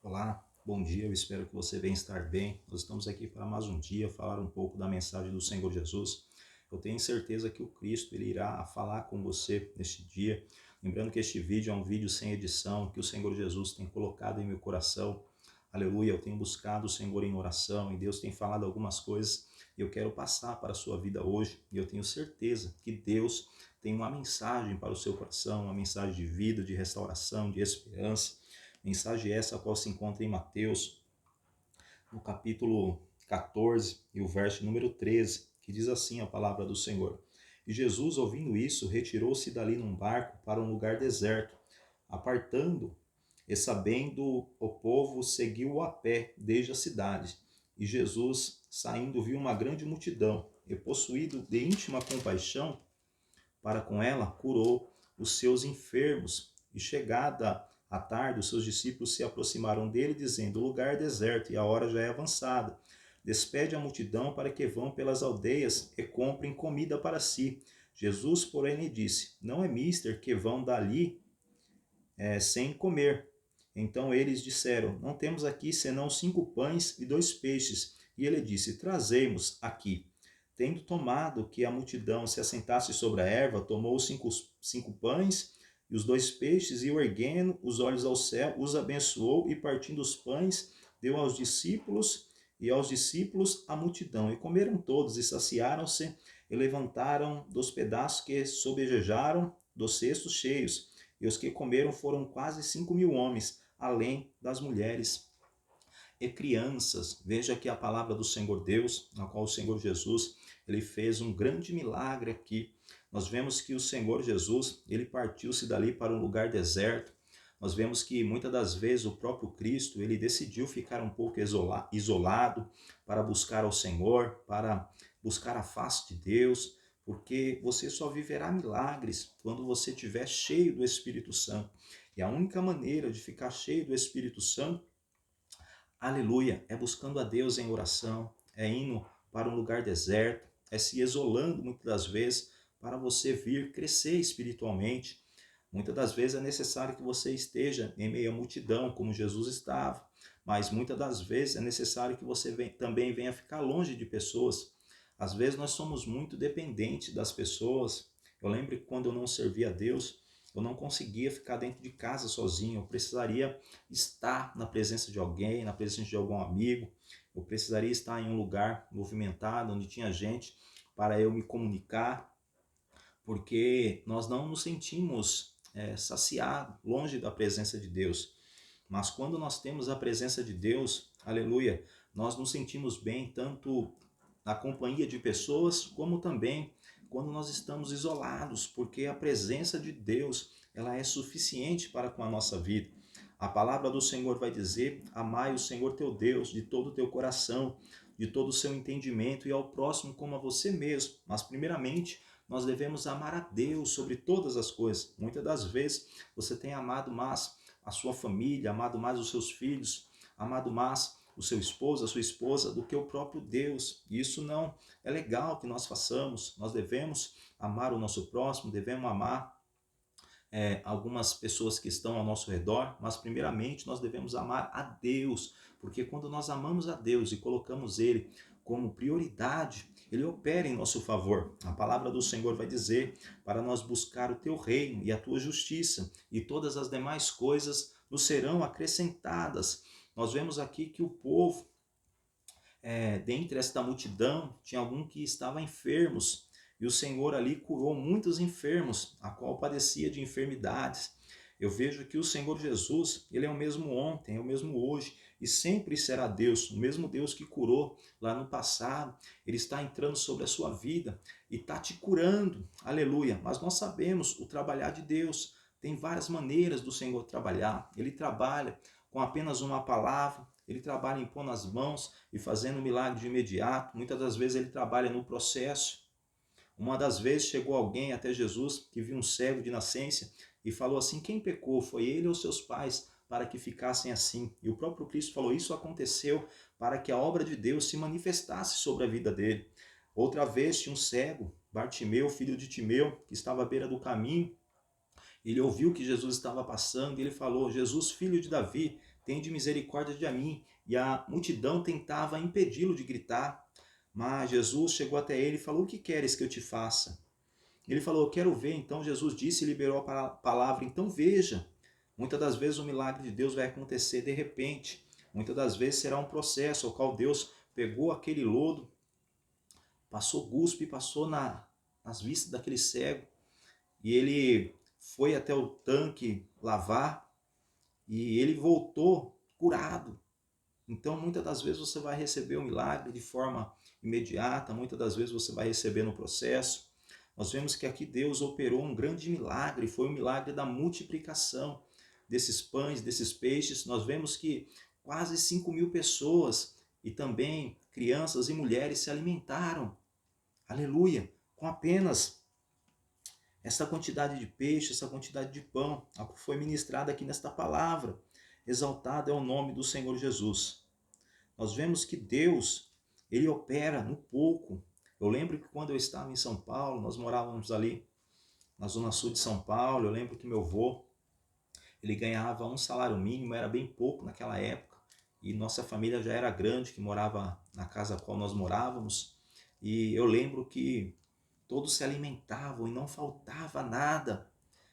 Olá, bom dia, eu espero que você venha estar bem. Nós estamos aqui para mais um dia falar um pouco da mensagem do Senhor Jesus. Eu tenho certeza que o Cristo ele irá falar com você neste dia. Lembrando que este vídeo é um vídeo sem edição, que o Senhor Jesus tem colocado em meu coração. Aleluia, eu tenho buscado o Senhor em oração e Deus tem falado algumas coisas e eu quero passar para a sua vida hoje. E eu tenho certeza que Deus tem uma mensagem para o seu coração, uma mensagem de vida, de restauração, de esperança. Mensagem essa a qual se encontra em Mateus, no capítulo 14 e o verso número 13, que diz assim a palavra do Senhor. E Jesus, ouvindo isso, retirou-se dali num barco para um lugar deserto, apartando e sabendo o povo, seguiu-o a pé desde a cidade. E Jesus, saindo, viu uma grande multidão, e possuído de íntima compaixão para com ela, curou os seus enfermos. E chegada à tarde, os seus discípulos se aproximaram dele, dizendo: o lugar é deserto e a hora já é avançada. Despede a multidão para que vão pelas aldeias e comprem comida para si. Jesus, porém, lhe disse: não é mister que vão dali sem comer. Então eles disseram: não temos aqui senão 5 pães e 2 peixes. E ele disse: trazei-mos aqui. Tendo tomado que a multidão se assentasse sobre a erva, tomou os cinco pães e os 2 peixes, e erguendo os olhos ao céu, os abençoou, e partindo os pães, deu aos discípulos, e aos discípulos a multidão. E comeram todos, e saciaram-se, e levantaram dos pedaços que sobejaram dos cestos cheios. E os que comeram foram quase 5.000 homens, além das mulheres e crianças. Veja aqui a palavra do Senhor Deus, na qual o Senhor Jesus ele fez um grande milagre aqui. Nós vemos que o Senhor Jesus ele partiu-se dali para um lugar deserto. Nós vemos que muitas das vezes o próprio Cristo ele decidiu ficar um pouco isolado para buscar ao Senhor, para buscar a face de Deus, porque você só viverá milagres quando você estiver cheio do Espírito Santo. E a única maneira de ficar cheio do Espírito Santo, aleluia, é buscando a Deus em oração, é indo para um lugar deserto, é se isolando muitas das vezes para você vir crescer espiritualmente. Muitas das vezes é necessário que você esteja em meio à multidão, como Jesus estava, mas muitas das vezes é necessário que você também venha ficar longe de pessoas. Às vezes nós somos muito dependentes das pessoas. Eu lembro que quando eu não servia a Deus, eu não conseguia ficar dentro de casa sozinho, eu precisaria estar na presença de alguém, na presença de algum amigo, eu precisaria estar em um lugar movimentado, onde tinha gente para eu me comunicar, porque nós não nos sentimos saciados, longe da presença de Deus. Mas quando nós temos a presença de Deus, aleluia, nós nos sentimos bem tanto na companhia de pessoas, como também quando nós estamos isolados, porque a presença de Deus, ela é suficiente para com a nossa vida. A palavra do Senhor vai dizer: amai o Senhor teu Deus de todo o teu coração, de todo o seu entendimento, e ao próximo como a você mesmo. Mas primeiramente, nós devemos amar a Deus sobre todas as coisas. Muitas das vezes você tem amado mais a sua família, amado mais os seus filhos, amado mais o seu esposo, a sua esposa, do que o próprio Deus. E isso não é legal que nós façamos. Nós devemos amar o nosso próximo, devemos amar algumas pessoas que estão ao nosso redor, mas primeiramente nós devemos amar a Deus, porque quando nós amamos a Deus e colocamos Ele como prioridade, Ele opera em nosso favor. A palavra do Senhor vai dizer para nós buscar o Teu reino e a Tua justiça, e todas as demais coisas nos serão acrescentadas. Nós vemos aqui que o povo, dentre esta multidão, tinha algum que estava enfermos, e o Senhor ali curou muitos enfermos, a qual padecia de enfermidades. Eu vejo que o Senhor Jesus, ele é o mesmo ontem, é o mesmo hoje, e sempre será Deus, o mesmo Deus que curou lá no passado, ele está entrando sobre a sua vida e está te curando, aleluia. Mas nós sabemos o trabalhar de Deus, tem várias maneiras do Senhor trabalhar, ele trabalha com apenas uma palavra, ele trabalha impondo as mãos e fazendo um milagre de imediato. Muitas das vezes ele trabalha no processo. Uma das vezes chegou alguém até Jesus que viu um cego de nascença e falou assim: quem pecou? Foi ele ou seus pais para que ficassem assim? E o próprio Cristo falou: isso aconteceu para que a obra de Deus se manifestasse sobre a vida dele. Outra vez tinha um cego, Bartimeu, filho de Timeu, que estava à beira do caminho. Ele ouviu que Jesus estava passando e ele falou: Jesus, filho de Davi, tende misericórdia de mim. E a multidão tentava impedi-lo de gritar, mas Jesus chegou até ele e falou: o que queres que eu te faça? Ele falou: eu quero ver. Então Jesus disse e liberou a palavra: então veja. Muitas das vezes o milagre de Deus vai acontecer de repente. Muitas das vezes será um processo ao qual Deus pegou aquele lodo, passou guspe, passou nas vistas daquele cego, e ele foi até o tanque lavar, e ele voltou curado. Então, muitas das vezes você vai receber o milagre de forma imediata, muitas das vezes você vai receber no processo. Nós vemos que aqui Deus operou um grande milagre, foi o milagre da multiplicação desses pães, desses peixes. Nós vemos que quase 5.000 pessoas e também crianças e mulheres se alimentaram, aleluia, com apenas essa quantidade de peixe, essa quantidade de pão, a que foi ministrada aqui nesta palavra. Exaltado é o nome do Senhor Jesus. Nós vemos que Deus, ele opera no pouco. Eu lembro que quando eu estava em São Paulo, nós morávamos ali na zona sul de São Paulo, eu lembro que meu avô, ele ganhava um salário mínimo, era bem pouco naquela época, e nossa família já era grande, que morava na casa a qual nós morávamos, e eu lembro que todos se alimentavam e não faltava nada.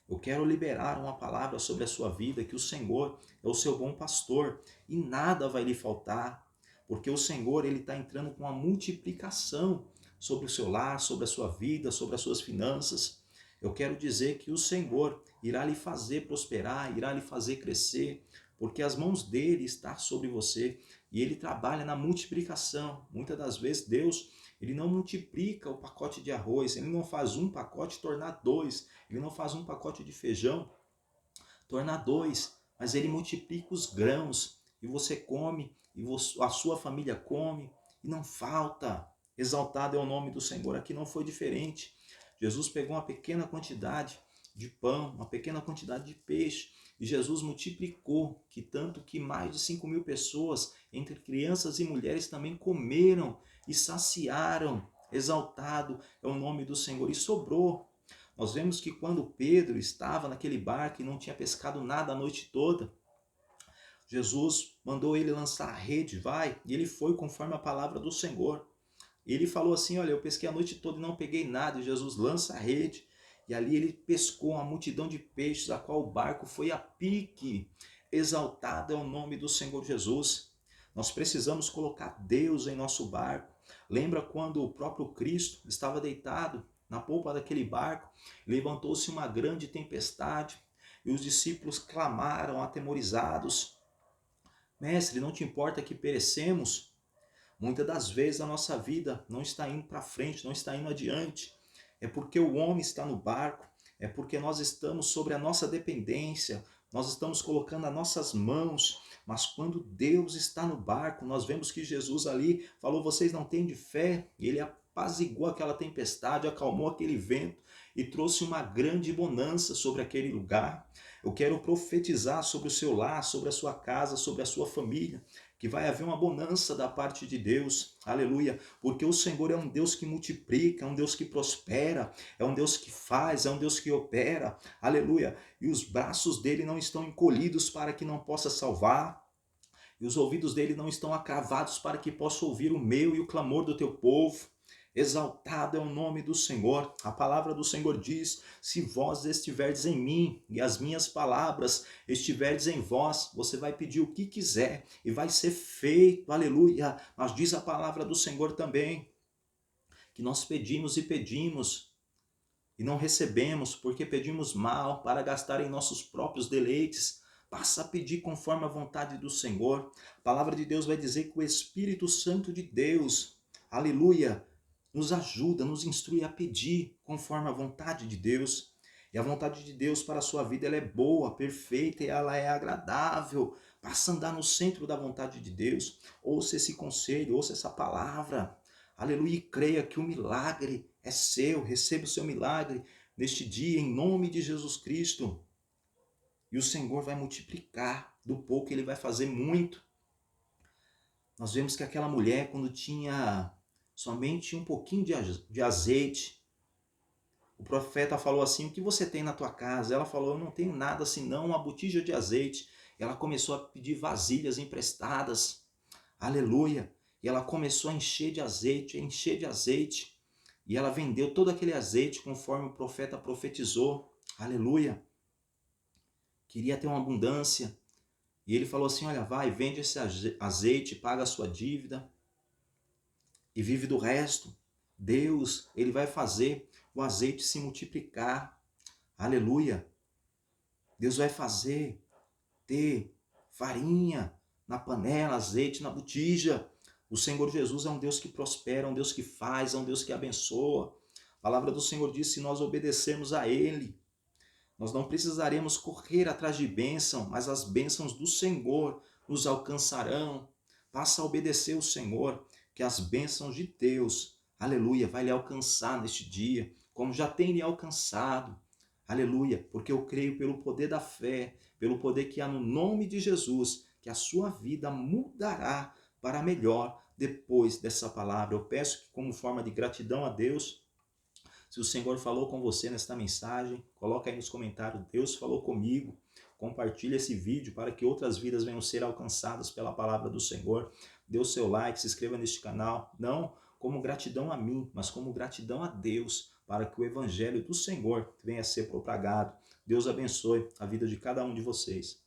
Eu quero liberar uma palavra sobre a sua vida, que o Senhor é o seu bom pastor e nada vai lhe faltar, porque o Senhor ele está entrando com a multiplicação sobre o seu lar, sobre a sua vida, sobre as suas finanças. Eu quero dizer que o Senhor irá lhe fazer prosperar, irá lhe fazer crescer, porque as mãos dele estão sobre você e ele trabalha na multiplicação. Muitas das vezes Deus ele não multiplica o pacote de arroz, ele não faz um pacote tornar dois, ele não faz um pacote de feijão tornar dois, mas ele multiplica os grãos e você come, e a sua família come e não falta. Exaltado é o nome do Senhor. Aqui não foi diferente. Jesus pegou uma pequena quantidade de pão, uma pequena quantidade de peixe, e Jesus multiplicou, que tanto que mais de 5.000 pessoas, entre crianças e mulheres, também comeram e saciaram. Exaltado é o nome do Senhor. E sobrou. Nós vemos que quando Pedro estava naquele barco e não tinha pescado nada a noite toda, Jesus mandou ele lançar a rede, vai, e ele foi conforme a palavra do Senhor. Ele falou assim: olha, eu pesquei a noite toda e não peguei nada. E Jesus lança a rede, e ali ele pescou uma multidão de peixes, a qual o barco foi a pique. Exaltado é o nome do Senhor Jesus. Nós precisamos colocar Deus em nosso barco. Lembra quando o próprio Cristo estava deitado na polpa daquele barco? Levantou-se uma grande tempestade e os discípulos clamaram atemorizados: Mestre, não te importa que perecemos? Muitas das vezes a nossa vida não está indo para frente, não está indo adiante. É porque o homem está no barco, é porque nós estamos sobre a nossa dependência, nós estamos colocando as nossas mãos, mas quando Deus está no barco, nós vemos que Jesus ali falou: vocês não têm de fé, e ele apaziguou aquela tempestade, acalmou aquele vento e trouxe uma grande bonança sobre aquele lugar. Eu quero profetizar sobre o seu lar, sobre a sua casa, sobre a sua família, que vai haver uma bonança da parte de Deus, aleluia, porque o Senhor é um Deus que multiplica, é um Deus que prospera, é um Deus que faz, é um Deus que opera, aleluia, e os braços dele não estão encolhidos para que não possa salvar, e os ouvidos dele não estão acravados para que possa ouvir o meu e o clamor do teu povo. Exaltado é o nome do Senhor. A palavra do Senhor diz: se vós estiverdes em mim e as minhas palavras estiverdes em vós, você vai pedir o que quiser e vai ser feito. Aleluia. Mas diz a palavra do Senhor também que nós pedimos e pedimos e não recebemos porque pedimos mal para gastar em nossos próprios deleites. Passa a pedir conforme a vontade do Senhor. A palavra de Deus vai dizer que o Espírito Santo de Deus, aleluia, nos ajuda, nos instrui a pedir conforme a vontade de Deus. E a vontade de Deus para a sua vida ela é boa, perfeita e ela é agradável. Passa a andar no centro da vontade de Deus. Ouça esse conselho, ouça essa palavra. Aleluia, e creia que o milagre é seu. Receba o seu milagre neste dia, em nome de Jesus Cristo. E o Senhor vai multiplicar. Do pouco ele vai fazer muito. Nós vemos que aquela mulher, quando tinha somente um pouquinho de azeite, o profeta falou assim: o que você tem na tua casa? Ela falou: eu não tenho nada senão uma botija de azeite. ela começou a pedir vasilhas emprestadas, aleluia, e ela começou a encher de azeite, e ela vendeu todo aquele azeite conforme o profeta profetizou, aleluia, queria ter uma abundância, e ele falou assim, olha, vai, vende esse azeite, paga a sua dívida, e vive do resto. Deus, ele vai fazer o azeite se multiplicar, aleluia, Deus vai fazer ter farinha na panela, azeite na botija. O Senhor Jesus é um Deus que prospera, é um Deus que faz, é um Deus que abençoa. A palavra do Senhor diz, se nós obedecermos a Ele, nós não precisaremos correr atrás de bênção, mas as bênçãos do Senhor nos alcançarão. Passa a obedecer o Senhor, que as bênçãos de Deus, aleluia, vai lhe alcançar neste dia, como já tem lhe alcançado. Aleluia, porque eu creio pelo poder da fé, pelo poder que há no nome de Jesus, que a sua vida mudará para melhor depois dessa palavra. Eu peço que, como forma de gratidão a Deus, se o Senhor falou com você nesta mensagem, coloca aí nos comentários, Deus falou comigo. Compartilhe esse vídeo para que outras vidas venham ser alcançadas pela palavra do Senhor. Dê o seu like, se inscreva neste canal, não como gratidão a mim, mas como gratidão a Deus, para que o evangelho do Senhor venha a ser propagado. Deus abençoe a vida de cada um de vocês.